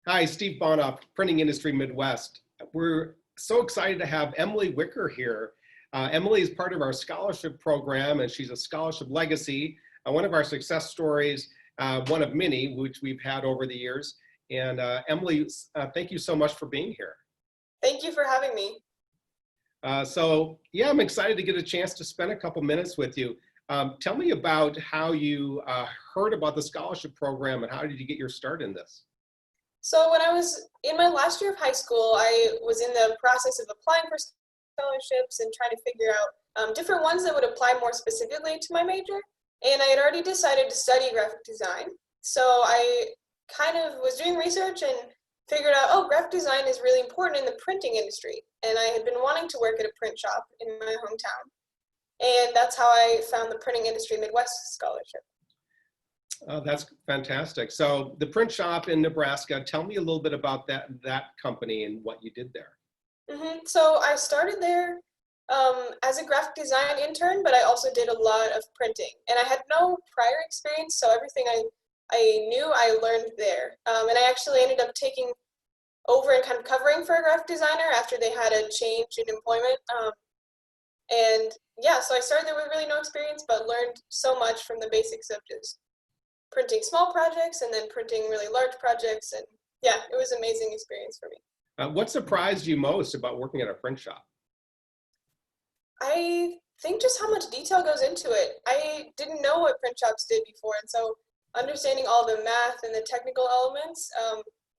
Hi, Steve Bonoff, Printing Industry Midwest. We're so excited to have Emily Wicker here. Emily is part of our scholarship program, and she's a scholarship legacy, one of our success stories, one of many which we've had over the years. And Emily, thank you so much for being here. Thank you for having me. Yeah, I'm excited to get a chance to spend a couple minutes with you. Tell me about how you heard about the scholarship program and how did you get your start in this? So when I was in my last year of high school, I was in the process of applying for scholarships and trying to figure out different ones that would apply more specifically to my major. And I had already decided to study graphic design. So I kind of was doing research and figured out, oh, graphic design is really important in the printing industry. And I had been wanting to work at a print shop in my hometown. And that's how I found the Printing Industry Midwest Scholarship. Oh, that's fantastic. So the print shop in Nebraska, tell me a little bit about that company and what you did there. So I started there as a graphic design intern, but I also did a lot of printing. And I had no prior experience, so everything I knew I learned there. And I actually ended up taking over and kind of covering for a graphic designer after they had a change in employment. And yeah, so I started there with really no experience, but learned so much from the basics of just printing small projects and then printing really large projects. And yeah, it was an amazing experience for me. What surprised you most about working at a print shop? I think just how much detail goes into it. I didn't know what print shops did before, and so understanding all the math and the technical elements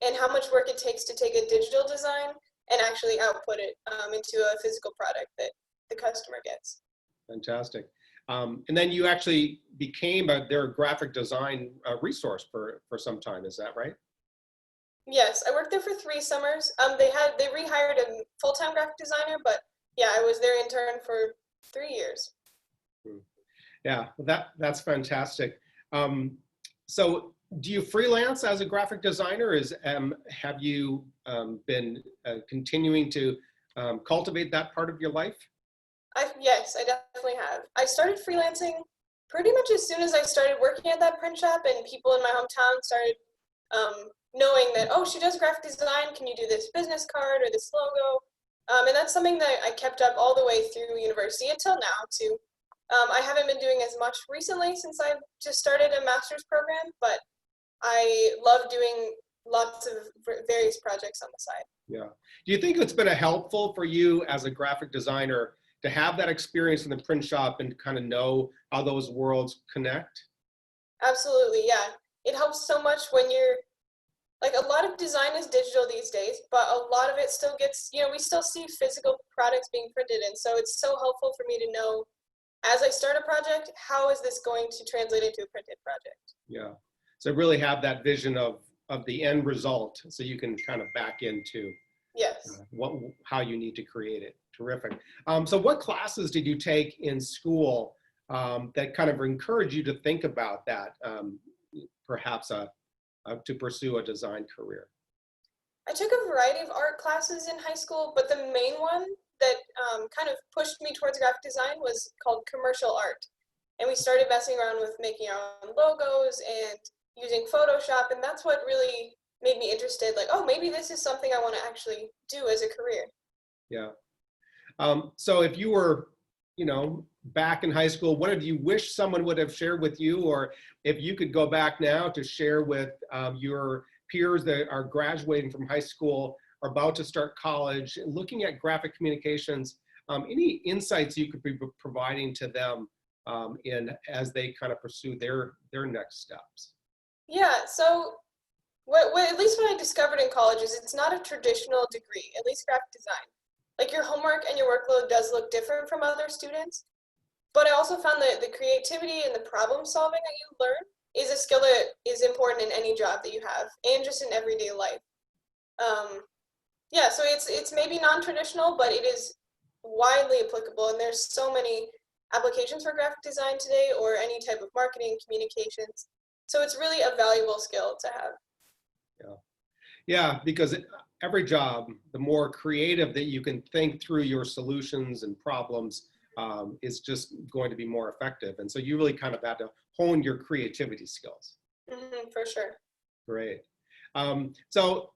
and how much work it takes to take a digital design and actually output it into a physical product that the customer gets. Fantastic. And then you actually became their graphic design resource for some time, is that right? Yes, I worked there for 3 summers. They rehired a full-time graphic designer, but yeah, I was their intern for 3 years. Yeah, that's fantastic. So do you freelance as a graphic designer? Have you been continuing to cultivate that part of your life? Yes, I definitely have. I started freelancing pretty much as soon as I started working at that print shop, and people in my hometown started knowing that, oh, she does graphic design. Can you do this business card or this logo? And that's something that I kept up all the way through university until now, too. I haven't been doing as much recently since I've just started a master's program, but I love doing lots of various projects on the side. Yeah. Do you think it's been helpful for you as a graphic designer to have that experience in the print shop and kind of know how those worlds connect? Absolutely, yeah. It helps so much when you're like, a lot of design is digital these days, but a lot of it still gets, we still see physical products being printed. And so it's so helpful for me to know as I start a project, how is this going to translate into a printed project? Yeah. So really have that vision of the end result so you can kind of back into Yes. how you need to create it. Terrific. So what classes did you take in school that kind of encourage you to think about that, perhaps to pursue a design career? I took a variety of art classes in high school, but the main one that kind of pushed me towards graphic design was called commercial art. And we started messing around with making our own logos and using Photoshop, and that's what really made me interested, like, oh, maybe this is something I want to actually do as a career. Yeah. So if you were, back in high school, what did you wish someone would have shared with you? Or if you could go back now to share with your peers that are graduating from high school or about to start college, looking at graphic communications, any insights you could be providing to them as they kind of pursue their next steps? Yeah, so at least what I discovered in college is it's not a traditional degree, at least graphic design. Like, your homework and your workload does look different from other students, but I also found that the creativity and the problem solving that you learn is a skill that is important in any job that you have and just in everyday life. Yeah, so it's maybe non-traditional, but it is widely applicable, and there's so many applications for graphic design today or any type of marketing communications. So it's really a valuable skill to have. Yeah. Yeah, because every job, the more creative that you can think through your solutions and problems is just going to be more effective. And so you really kind of have to hone your creativity skills. For sure. Great. So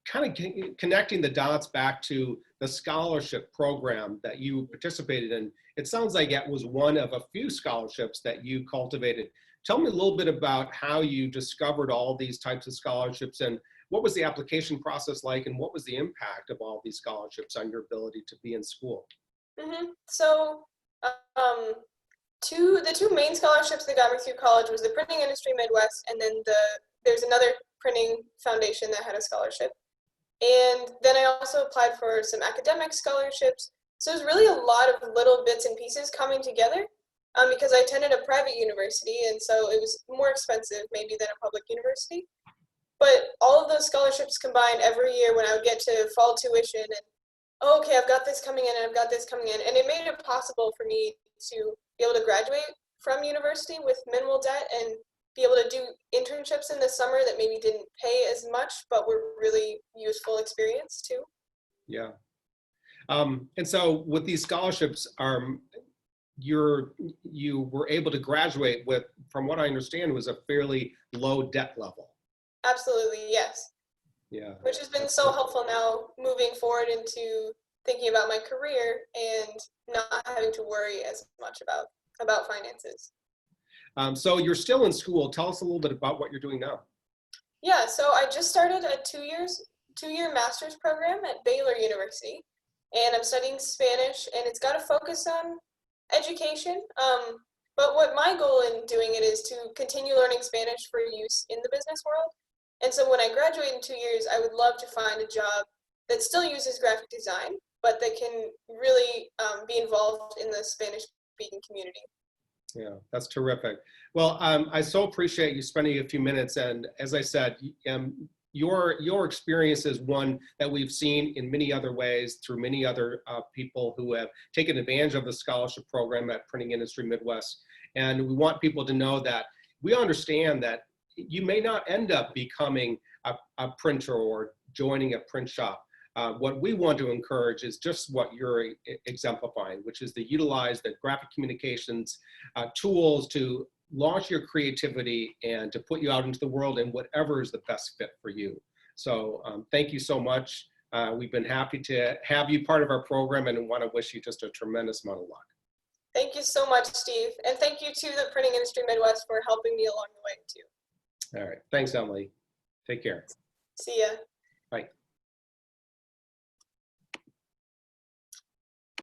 kind of connecting the dots back to the scholarship program that you participated in, it sounds like it was one of a few scholarships that you cultivated. Tell me a little bit about how you discovered all these types of scholarships, and what was the application process like, and what was the impact of all these scholarships on your ability to be in school? So the two main scholarships that got me through college was the Printing Industry Midwest, and then there's another printing foundation that had a scholarship. And then I also applied for some academic scholarships. So it was really a lot of little bits and pieces coming together, because I attended a private university, and so it was more expensive maybe than a public university. But all of those scholarships combined every year when I would get to fall tuition and, oh, okay, I've got this coming in and I've got this coming in. And it made it possible for me to be able to graduate from university with minimal debt and be able to do internships in the summer that maybe didn't pay as much, but were really useful experience too. Yeah. And so with these scholarships, you were able to graduate with, from what I understand, was a fairly low debt level. Absolutely, yes. Yeah. Which has been so helpful now moving forward into thinking about my career and not having to worry as much about finances. So you're still in school. Tell us a little bit about what you're doing now. Yeah, so I just started a two-year master's program at Baylor University, and I'm studying Spanish, and it's got a focus on education. But what my goal in doing it is to continue learning Spanish for use in the business world. And so when I graduate in 2 years, I would love to find a job that still uses graphic design, but that can really be involved in the Spanish-speaking community. Yeah, that's terrific. Well, I so appreciate you spending a few minutes. And as I said, your experience is one that we've seen in many other ways through many other people who have taken advantage of the scholarship program at Printing Industry Midwest. And we want people to know that we understand that you may not end up becoming a printer or joining a print shop. What we want to encourage is just what you're exemplifying, which is to utilize the graphic communications tools to launch your creativity and to put you out into the world in whatever is the best fit for you. So thank you so much. We've been happy to have you part of our program and want to wish you just a tremendous amount of luck. Thank you so much, Steve. And thank you to the Printing Industry Midwest for helping me along the way, too. All right. Thanks, Emily. Take care. See ya. Bye.